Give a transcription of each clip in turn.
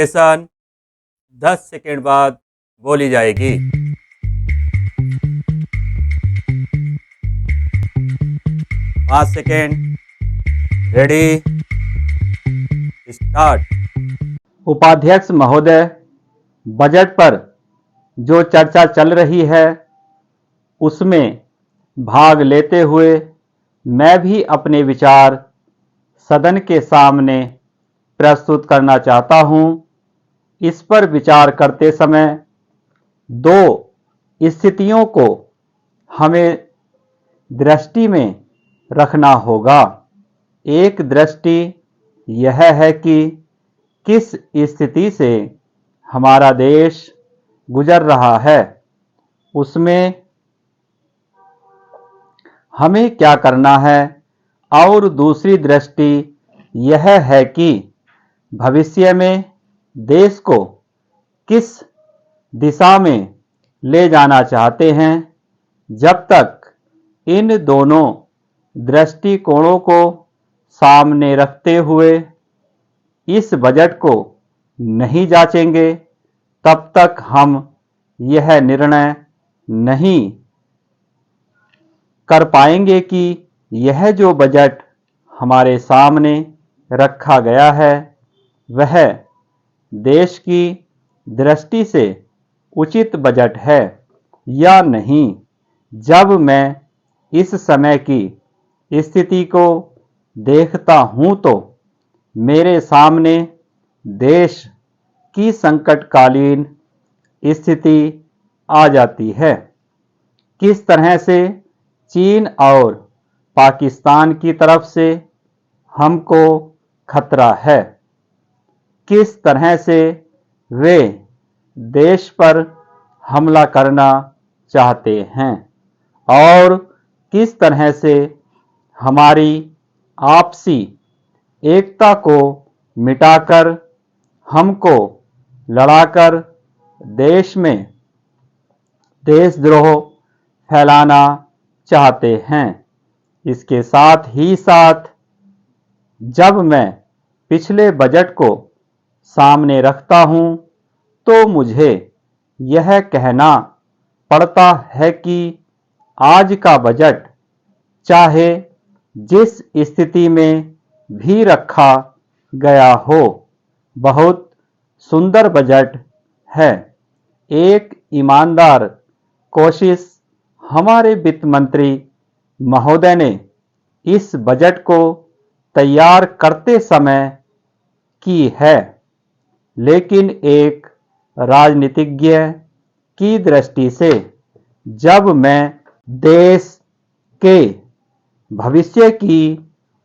Notification 10 second बाद बोली जाएगी। 5 सेकेंड, रेडी, स्टार्ट। उपाध्यक्ष महोदय, बजट पर जो चर्चा चल रही है उसमें भाग लेते हुए मैं भी अपने विचार सदन के सामने प्रस्तुत करना चाहता हूं। इस पर विचार करते समय दो स्थितियों को हमें दृष्टि में रखना होगा। एक दृष्टि यह है कि किस स्थिति से हमारा देश गुजर रहा है, उसमें हमें क्या करना है, और दूसरी दृष्टि यह है कि भविष्य में देश को किस दिशा में ले जाना चाहते हैं। जब तक इन दोनों दृष्टिकोणों को सामने रखते हुए इस बजट को नहीं जांचेंगे, तब तक हम यह निर्णय नहीं कर पाएंगे कि यह जो बजट हमारे सामने रखा गया है वह देश की दृष्टि से उचित बजट है या नहीं। जब मैं इस समय की स्थिति को देखता हूं तो मेरे सामने देश की संकटकालीन स्थिति आ जाती है। किस तरह से चीन और पाकिस्तान की तरफ से हमको खतरा है, किस तरह से वे देश पर हमला करना चाहते हैं, और किस तरह से हमारी आपसी एकता को मिटाकर हमको लड़ाकर देश में देशद्रोह फैलाना चाहते हैं। इसके साथ ही साथ जब मैं पिछले बजट को सामने रखता हूं तो मुझे यह कहना पड़ता है कि आज का बजट चाहे जिस स्थिति में भी रखा गया हो बहुत सुंदर बजट है। एक ईमानदार कोशिश हमारे वित्त मंत्री महोदय ने इस बजट को तैयार करते समय की है, लेकिन एक राजनीतिज्ञ की दृष्टि से जब मैं देश के भविष्य की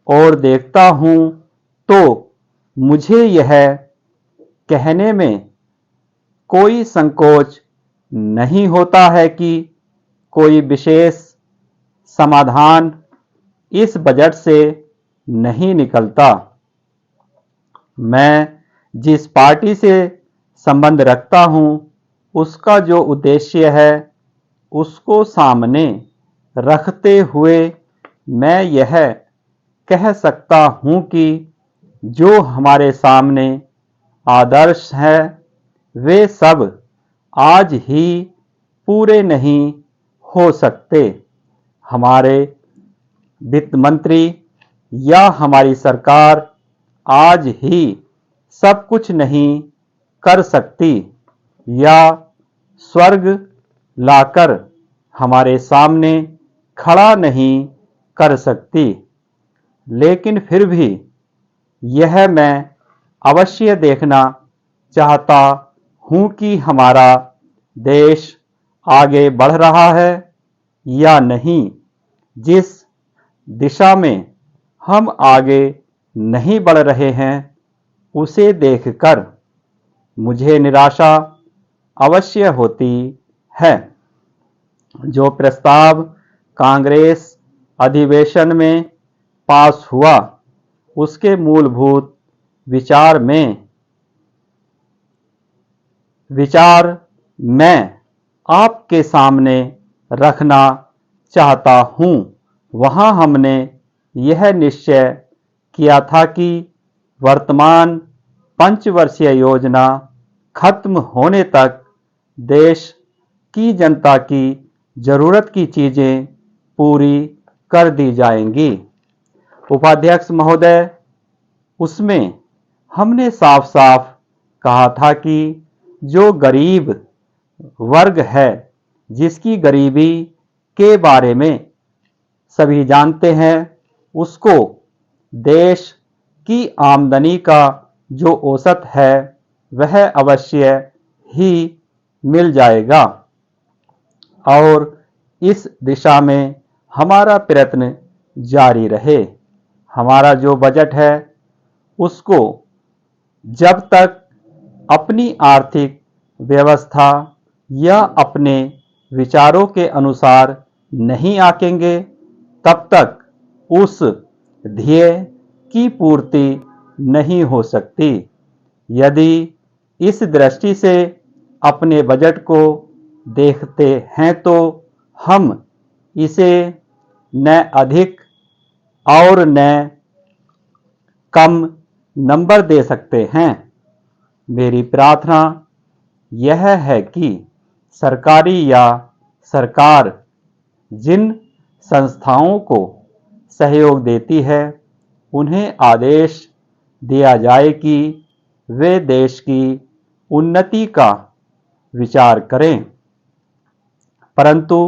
ओर देखता हूं तो मुझे यह कहने में कोई संकोच नहीं होता है कि कोई विशेष समाधान इस बजट से नहीं निकलता। मैं जिस पार्टी से संबंध रखता हूं उसका जो उद्देश्य है उसको सामने रखते हुए मैं यह कह सकता हूं कि जो हमारे सामने आदर्श हैं वे सब आज ही पूरे नहीं हो सकते। हमारे वित्त मंत्री या हमारी सरकार आज ही सब कुछ नहीं कर सकती या स्वर्ग लाकर हमारे सामने खड़ा नहीं कर सकती, लेकिन फिर भी यह मैं अवश्य देखना चाहता हूं कि हमारा देश आगे बढ़ रहा है या नहीं। जिस दिशा में हम आगे नहीं बढ़ रहे हैं उसे देखकर मुझे निराशा अवश्य होती है। जो प्रस्ताव कांग्रेस अधिवेशन में पास हुआ उसके मूलभूत विचार मैं आपके सामने रखना चाहता हूं। वहां हमने यह निश्चय किया था कि वर्तमान पंचवर्षीय योजना खत्म होने तक देश की जनता की जरूरत की चीजें पूरी कर दी जाएंगी। उपाध्यक्ष महोदय, उसमें हमने साफ साफ कहा था कि जो गरीब वर्ग है, जिसकी गरीबी के बारे में सभी जानते हैं, उसको देश की आमदनी का जो औसत है वह अवश्य ही मिल जाएगा और इस दिशा में हमारा प्रयत्न जारी रहे। हमारा जो बजट है उसको जब तक अपनी आर्थिक व्यवस्था या अपने विचारों के अनुसार नहीं आंकेंगे, तब तक उस ध्येय की पूर्ति नहीं हो सकती। यदि इस दृष्टि से अपने बजट को देखते हैं तो हम इसे न अधिक और न कम नंबर दे सकते हैं। मेरी प्रार्थना यह है कि सरकारी या सरकार जिन संस्थाओं को सहयोग देती है, उन्हें आदेश दिया जाए कि वे देश की उन्नति का विचार करें, परंतु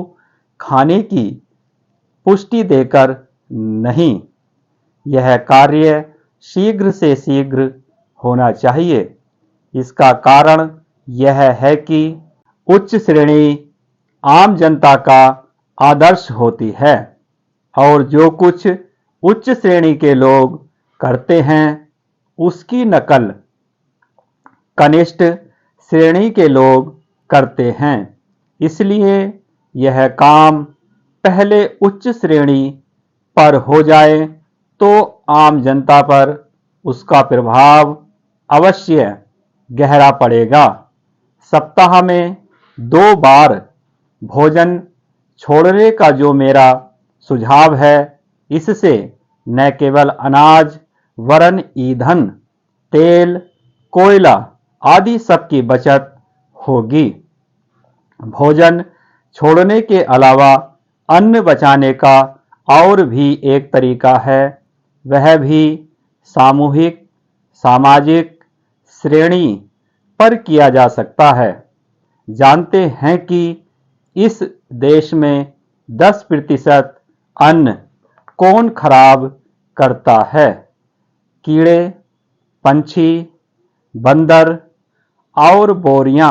खाने की पुष्टि देकर नहीं। यह कार्य शीघ्र से शीघ्र होना चाहिए। इसका कारण यह है कि उच्च श्रेणी आम जनता का आदर्श होती है और जो कुछ उच्च श्रेणी के लोग करते हैं उसकी नकल कनिष्ठ श्रेणी के लोग करते हैं। इसलिए यह काम पहले उच्च श्रेणी पर हो जाए तो आम जनता पर उसका प्रभाव अवश्य गहरा पड़ेगा। सप्ताह में 2 बार भोजन छोड़ने का जो मेरा सुझाव है, इससे न केवल अनाज वरन ईंधन, तेल, कोयला आदि सब की बचत होगी। भोजन छोड़ने के अलावा अन्न बचाने का और भी एक तरीका है, वह भी सामूहिक सामाजिक श्रेणी पर किया जा सकता है। जानते हैं कि इस देश में 10% अन्न कौन खराब करता है? कीड़े, पंछी, बंदर और बोरियां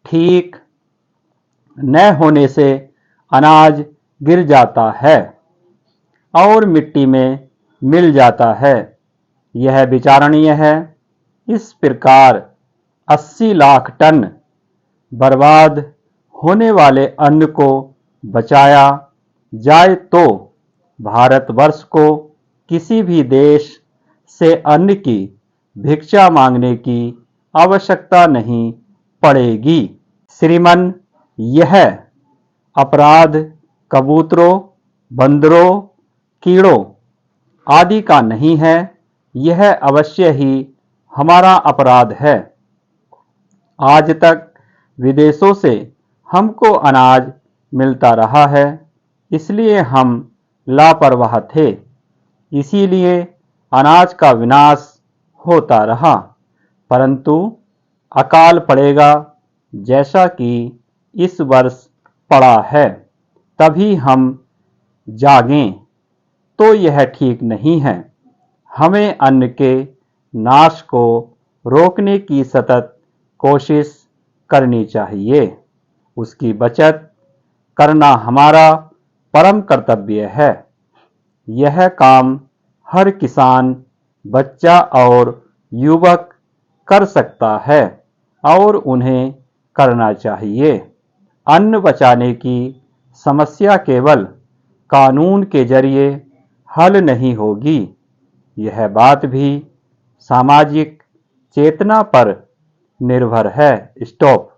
ठीक न होने से अनाज गिर जाता है और मिट्टी में मिल जाता है। यह विचारणीय है। इस प्रकार 80 लाख टन बर्बाद होने वाले अन्न को बचाया जाए तो भारतवर्ष को किसी भी देश से अन्न की भिक्षा मांगने की आवश्यकता नहीं पड़ेगी। श्रीमान, यह अपराध कबूतरों, बंदरों, कीड़ों आदि का नहीं है, यह अवश्य ही हमारा अपराध है। आज तक विदेशों से हमको अनाज मिलता रहा है, इसलिए हम लापरवाह थे, इसीलिए अनाज का विनाश होता रहा। परंतु अकाल पड़ेगा जैसा कि इस वर्ष पड़ा है, तभी हम जागें तो यह ठीक नहीं है। हमें अन्न के नाश को रोकने की सतत कोशिश करनी चाहिए। उसकी बचत करना हमारा परम कर्तव्य है। यह काम हर किसान, बच्चा और युवक कर सकता है और उन्हें करना चाहिए। अन्न बचाने की समस्या केवल कानून के जरिए हल नहीं होगी। यह बात भी सामाजिक चेतना पर निर्भर है। स्टॉप।